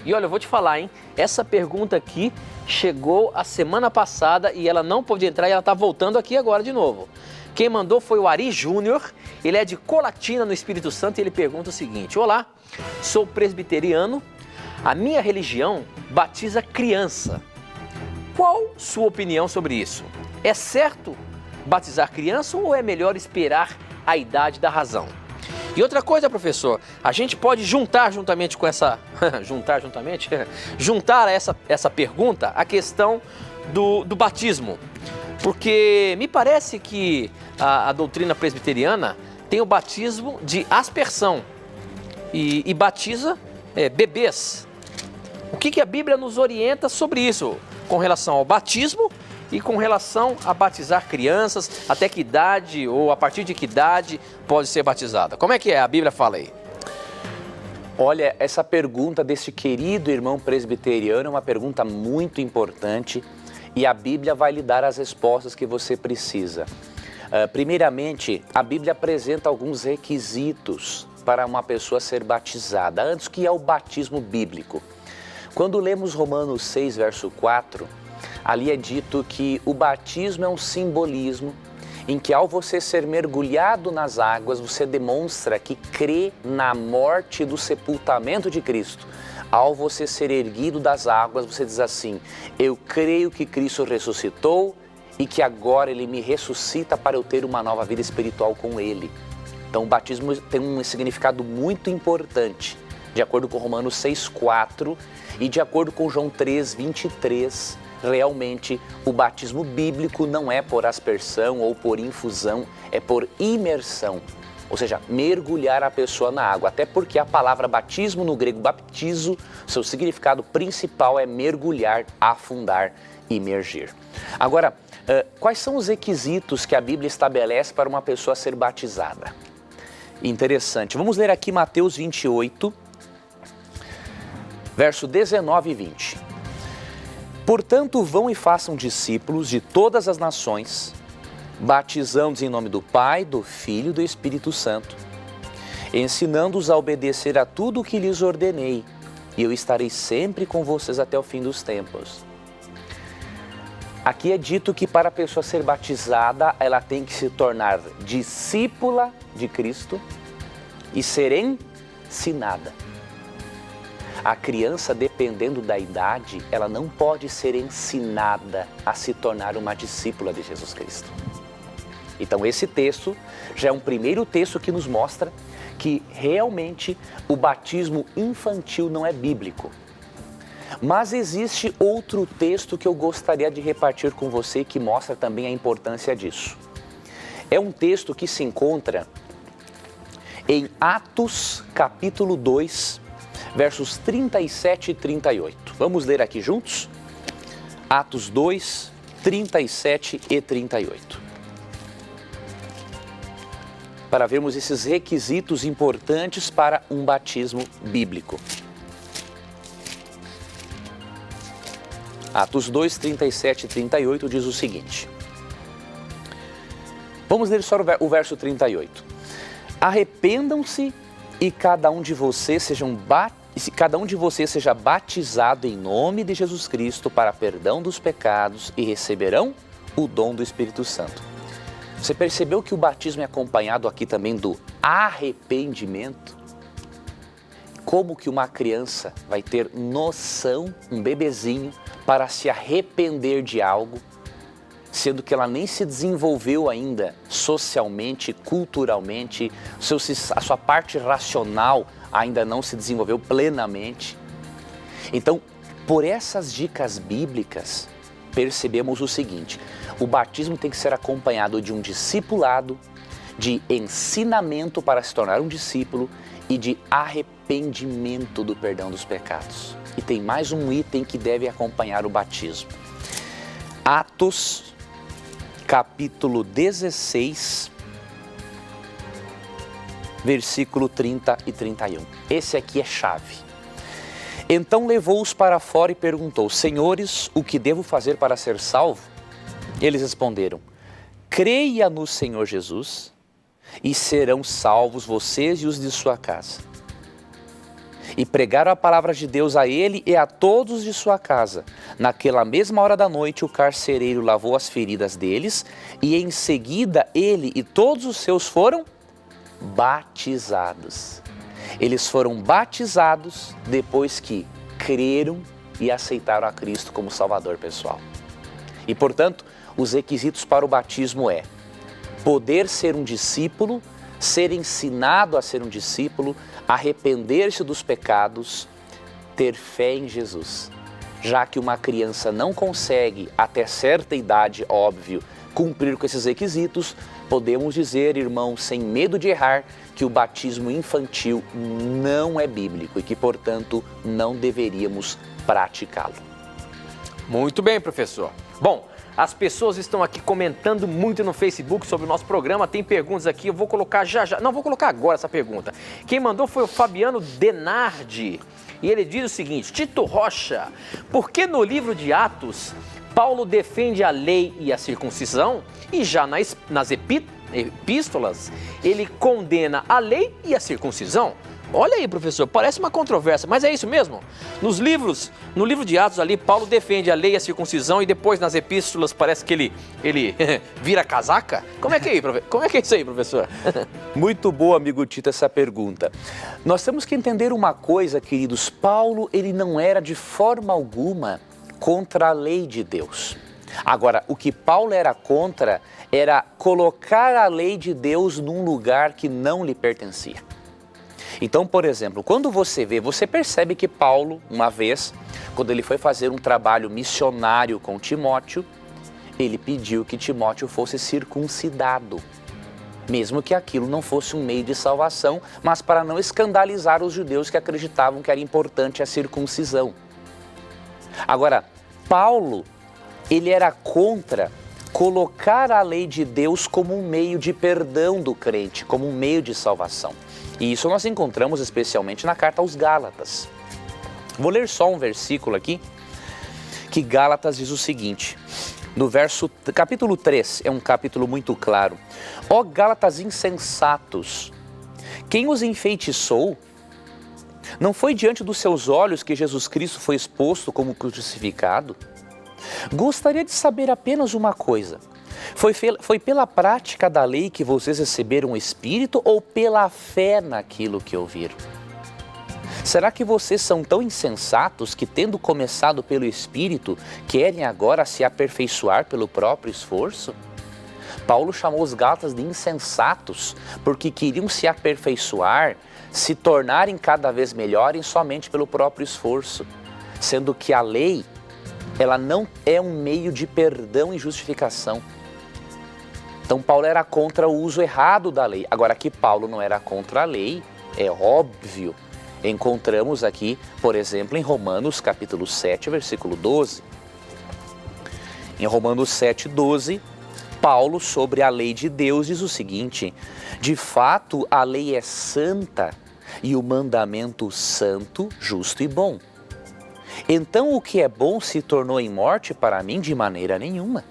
E olha, eu vou te falar, hein? Essa pergunta aqui chegou a semana passada e ela não pôde entrar e ela está voltando aqui agora de novo. Quem mandou foi o Ari Júnior, ele é de Colatina, no Espírito Santo, e ele pergunta o seguinte: olá, sou presbiteriano, a minha religião batiza criança. Qual sua opinião sobre isso? É certo batizar criança ou é melhor esperar a idade da razão? E outra coisa, professor, a gente pode juntar juntamente com essa... juntar essa pergunta a questão do batismo. Porque me parece que a doutrina presbiteriana tem o batismo de aspersão e batiza bebês. O que a Bíblia nos orienta sobre isso, com relação ao batismo e com relação a batizar crianças, até que idade ou a partir de que idade pode ser batizada? Como é que a Bíblia fala aí? Olha, essa pergunta desse querido irmão presbiteriano é uma pergunta muito importante e a Bíblia vai lhe dar as respostas que você precisa. Primeiramente, a Bíblia apresenta alguns requisitos para uma pessoa ser batizada, antes que é o batismo bíblico. Quando lemos Romanos 6, verso 4, ali é dito que o batismo é um simbolismo em que ao você ser mergulhado nas águas, você demonstra que crê na morte e do sepultamento de Cristo. Ao você ser erguido das águas, você diz assim: eu creio que Cristo ressuscitou e que agora Ele me ressuscita para eu ter uma nova vida espiritual com Ele. Então o batismo tem um significado muito importante, de acordo com Romanos 6,4 e de acordo com João 3,23, realmente o batismo bíblico não é por aspersão ou por infusão, é por imersão, ou seja, mergulhar a pessoa na água. Até porque a palavra batismo no grego baptizo, seu significado principal é mergulhar, afundar, imergir. Agora, quais são os requisitos que a Bíblia estabelece para uma pessoa ser batizada? Interessante. Vamos ler aqui Mateus 28, verso 19 e 20. Portanto, vão e façam discípulos de todas as nações, batizando-os em nome do Pai, do Filho e do Espírito Santo, ensinando-os a obedecer a tudo o que lhes ordenei, e eu estarei sempre com vocês até o fim dos tempos. Aqui é dito que para a pessoa ser batizada, ela tem que se tornar discípula de Cristo e ser ensinada. A criança, dependendo da idade, ela não pode ser ensinada a se tornar uma discípula de Jesus Cristo. Então esse texto já é um primeiro texto que nos mostra que realmente o batismo infantil não é bíblico. Mas existe outro texto que eu gostaria de repartir com você que mostra também a importância disso. É um texto que se encontra em Atos capítulo 2, versos 37 e 38. Vamos ler aqui juntos? Atos 2, 37 e 38. Para vermos esses requisitos importantes para um batismo bíblico. Atos 2, 37 e 38 diz o seguinte. Vamos ler só o verso 38. Arrependam-se e cada um de vocês seja batizado em nome de Jesus Cristo para perdão dos pecados e receberão o dom do Espírito Santo. Você percebeu que o batismo é acompanhado aqui também do arrependimento? Como que uma criança vai ter noção, um bebezinho, para se arrepender de algo, sendo que ela nem se desenvolveu ainda socialmente, culturalmente, a sua parte racional ainda não se desenvolveu plenamente. Então, por essas dicas bíblicas, percebemos o seguinte: o batismo tem que ser acompanhado de um discipulado, de ensinamento para se tornar um discípulo e de arrependimento do perdão dos pecados. E tem mais um item que deve acompanhar o batismo. Atos, capítulo 16, versículo 30 e 31. Esse aqui é chave. Então levou-os para fora e perguntou: Senhores, o que devo fazer para ser salvo? Eles responderam: creia no Senhor Jesus e serão salvos vocês e os de sua casa. E pregaram a palavra de Deus a ele e a todos de sua casa. Naquela mesma hora da noite, o carcereiro lavou as feridas deles e em seguida ele e todos os seus foram batizados. Eles foram batizados depois que creram e aceitaram a Cristo como Salvador pessoal. E, portanto, os requisitos para o batismo é poder ser um discípulo, ser ensinado a ser um discípulo, arrepender-se dos pecados, ter fé em Jesus. Já que uma criança não consegue, até certa idade, óbvio, cumprir com esses requisitos, podemos dizer, irmãos, sem medo de errar, que o batismo infantil não é bíblico e que, portanto, não deveríamos praticá-lo. Muito bem, professor. Bom, as pessoas estão aqui comentando muito no Facebook sobre o nosso programa. Tem perguntas aqui, eu vou colocar já. Não, vou colocar agora essa pergunta. Quem mandou foi o Fabiano Denardi. E ele diz o seguinte: Tito Rocha, por que no livro de Atos Paulo defende a lei e a circuncisão e já nas epístolas ele condena a lei e a circuncisão? Olha aí, professor, parece uma controvérsia, mas é isso mesmo? No livro de Atos ali, Paulo defende a lei e a circuncisão e depois nas epístolas parece que ele vira casaca? Como é que é isso aí, professor? Muito boa, amigo Tito, essa pergunta. Nós temos que entender uma coisa, queridos. Paulo, ele não era de forma alguma contra a lei de Deus. Agora, o que Paulo era contra era colocar a lei de Deus num lugar que não lhe pertencia. Então, por exemplo, quando você percebe que Paulo, uma vez, quando ele foi fazer um trabalho missionário com Timóteo, ele pediu que Timóteo fosse circuncidado, mesmo que aquilo não fosse um meio de salvação, mas para não escandalizar os judeus que acreditavam que era importante a circuncisão. Agora, Paulo, ele era contra colocar a lei de Deus como um meio de perdão do crente, como um meio de salvação. E isso nós encontramos especialmente na carta aos Gálatas. Vou ler só um versículo aqui, que Gálatas diz o seguinte, no capítulo 3, é um capítulo muito claro. Ó Gálatas insensatos, quem os enfeitiçou? Não foi diante dos seus olhos que Jesus Cristo foi exposto como crucificado? Gostaria de saber apenas uma coisa. Foi pela prática da lei que vocês receberam o Espírito ou pela fé naquilo que ouviram? Será que vocês são tão insensatos que, tendo começado pelo Espírito, querem agora se aperfeiçoar pelo próprio esforço? Paulo chamou os Gálatas de insensatos porque queriam se aperfeiçoar, se tornarem cada vez melhores somente pelo próprio esforço, sendo que a lei, ela não é um meio de perdão e justificação. Então Paulo era contra o uso errado da lei. Agora que Paulo não era contra a lei, é óbvio. Encontramos aqui, por exemplo, em Romanos capítulo 7, versículo 12. Em Romanos 7, 12, Paulo, sobre a lei de Deus, diz o seguinte: de fato, a lei é santa e o mandamento santo, justo e bom. Então o que é bom se tornou em morte para mim de maneira nenhuma.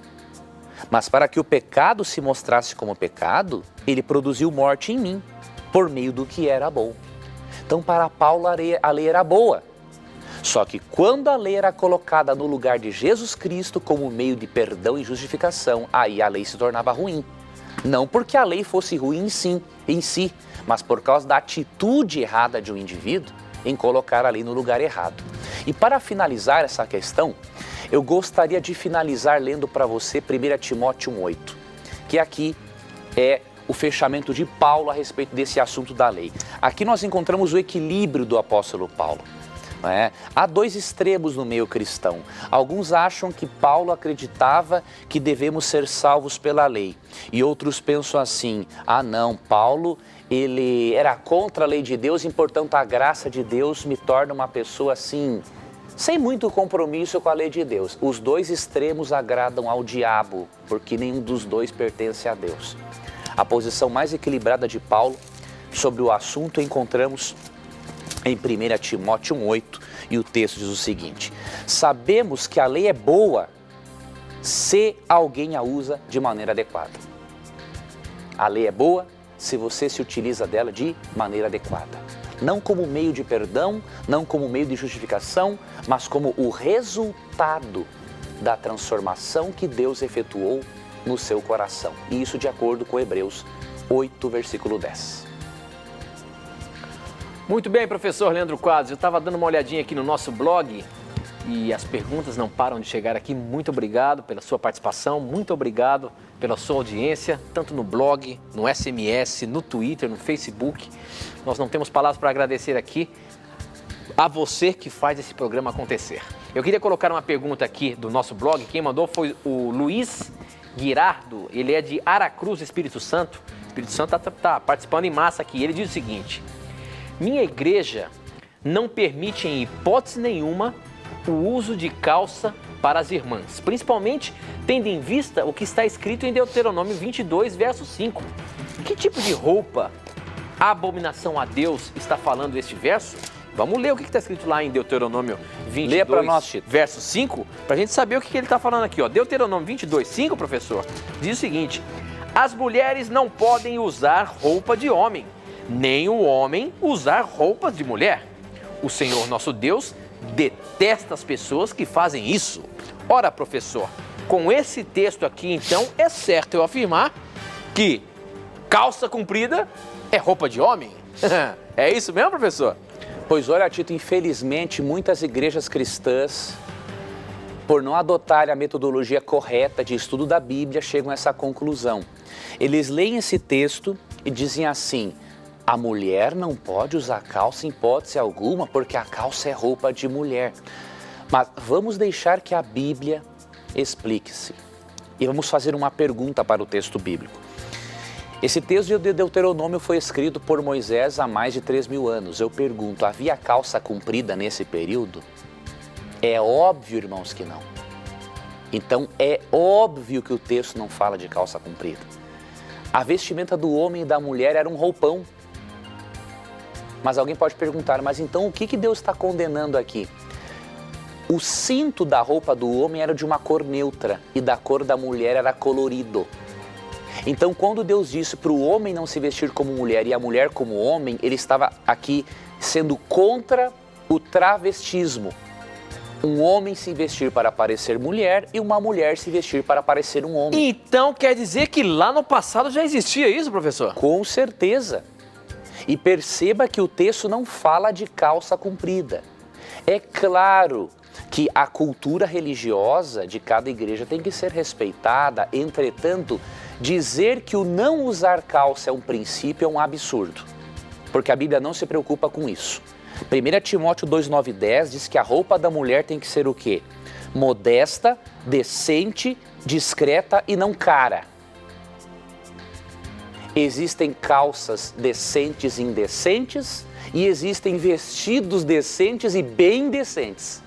Mas para que o pecado se mostrasse como pecado, ele produziu morte em mim, por meio do que era bom. Então para Paulo a lei era boa. Só que quando a lei era colocada no lugar de Jesus Cristo como meio de perdão e justificação, aí a lei se tornava ruim. Não porque a lei fosse ruim em si, mas por causa da atitude errada de um indivíduo em colocar a lei no lugar errado. E para finalizar essa questão, eu gostaria de finalizar lendo para você 1 Timóteo 1,8, que aqui é o fechamento de Paulo a respeito desse assunto da lei. Aqui nós encontramos o equilíbrio do apóstolo Paulo. Há dois extremos no meio cristão. Alguns acham que Paulo acreditava que devemos ser salvos pela lei. E outros pensam assim: ah não, Paulo ele era contra a lei de Deus, e portanto a graça de Deus me torna uma pessoa assim, sem muito compromisso com a lei de Deus. Os dois extremos agradam ao diabo, porque nenhum dos dois pertence a Deus. A posição mais equilibrada de Paulo sobre o assunto encontramos em 1 Timóteo 1,8, e o texto diz o seguinte: sabemos que a lei é boa se alguém a usa de maneira adequada. A lei é boa se você se utiliza dela de maneira adequada. Não como meio de perdão, não como meio de justificação, mas como o resultado da transformação que Deus efetuou no seu coração. E isso de acordo com Hebreus 8, versículo 10. Muito bem, professor Leandro Quadros, eu estava dando uma olhadinha aqui no nosso blog e as perguntas não param de chegar aqui. Muito obrigado pela sua participação, muito obrigado pela sua audiência, tanto no blog, no SMS, no Twitter, no Facebook. Nós não temos palavras para agradecer aqui a você que faz esse programa acontecer. Eu queria colocar uma pergunta aqui do nosso blog. Quem mandou foi o Luiz Guirardo, ele é de Aracruz, Espírito Santo. O Espírito Santo está participando em massa aqui. Ele diz o seguinte: minha igreja não permite em hipótese nenhuma o uso de calça para as irmãs, principalmente tendo em vista o que está escrito em Deuteronômio 22, verso 5. Que tipo de roupa, abominação a Deus, está falando este verso? Vamos ler o que está escrito lá em Deuteronômio 22, verso 5, para a gente saber o que ele está falando aqui. Ó. Deuteronômio 22, 5, professor, diz o seguinte: as mulheres não podem usar roupa de homem, nem o homem usar roupas de mulher. O Senhor nosso Deus detesta as pessoas que fazem isso. Ora, professor, com esse texto aqui, então, é certo eu afirmar que calça comprida é roupa de homem? É isso mesmo, professor? Pois olha, Tito, infelizmente, muitas igrejas cristãs, por não adotarem a metodologia correta de estudo da Bíblia, chegam a essa conclusão. Eles leem esse texto e dizem assim: a mulher não pode usar calça em hipótese alguma, porque a calça é roupa de mulher. Mas vamos deixar que a Bíblia explique-se. E vamos fazer uma pergunta para o texto bíblico. Esse texto de Deuteronômio foi escrito por Moisés há mais de 3.000 anos. Eu pergunto, havia calça comprida nesse período? É óbvio, irmãos, que não. Então é óbvio que o texto não fala de calça comprida. A vestimenta do homem e da mulher era um roupão. Mas alguém pode perguntar, mas então o que Deus está condenando aqui? O cinto da roupa do homem era de uma cor neutra e da cor da mulher era colorido. Então, quando Deus disse para o homem não se vestir como mulher e a mulher como homem, ele estava aqui sendo contra o travestismo. Um homem se vestir para parecer mulher e uma mulher se vestir para parecer um homem. Então, quer dizer que lá no passado já existia isso, professor? Com certeza. E perceba que o texto não fala de calça comprida. É claro que a cultura religiosa de cada igreja tem que ser respeitada, entretanto, dizer que o não usar calça é um princípio é um absurdo, porque a Bíblia não se preocupa com isso. 1 Timóteo 2, 9 e 10 diz que a roupa da mulher tem que ser o quê? Modesta, decente, discreta e não cara. Existem calças decentes e indecentes e existem vestidos decentes e bem decentes.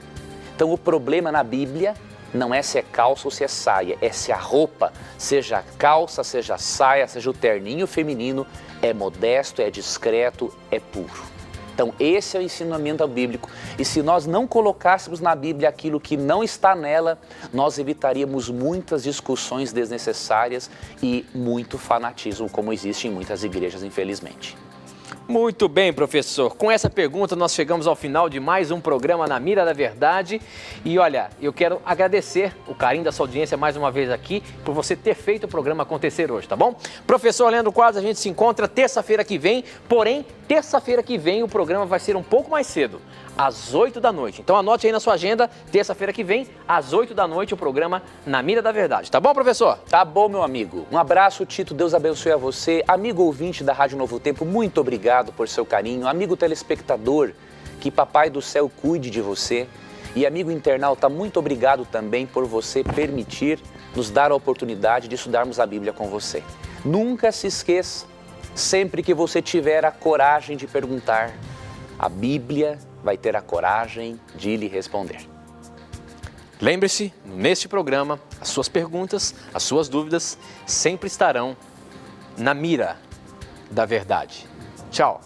Então o problema na Bíblia não é se é calça ou se é saia, é se a roupa, seja calça, seja saia, seja o terninho feminino, é modesto, é discreto, é puro. Então esse é o ensinamento bíblico. E se nós não colocássemos na Bíblia aquilo que não está nela, nós evitaríamos muitas discussões desnecessárias e muito fanatismo, como existe em muitas igrejas, infelizmente. Muito bem, professor. Com essa pergunta, nós chegamos ao final de mais um programa Na Mira da Verdade. E olha, eu quero agradecer o carinho da sua audiência mais uma vez aqui, por você ter feito o programa acontecer hoje, tá bom? Professor Leandro Quadros, a gente se encontra terça-feira que vem, porém, terça-feira que vem o programa vai ser um pouco mais cedo, às 8 da noite. Então anote aí na sua agenda, terça-feira que vem, às 8 da noite, o programa Na Mira da Verdade. Tá bom, professor? Tá bom, meu amigo. Um abraço, Tito. Deus abençoe a você. Amigo ouvinte da Rádio Novo Tempo, muito obrigado por seu carinho. Amigo telespectador, que Papai do Céu cuide de você. E amigo internauta, muito obrigado também por você permitir nos dar a oportunidade de estudarmos a Bíblia com você. Nunca se esqueça, sempre que você tiver a coragem de perguntar, a Bíblia vai ter a coragem de lhe responder. Lembre-se, neste programa, as suas perguntas, as suas dúvidas sempre estarão na mira da verdade. Tchau!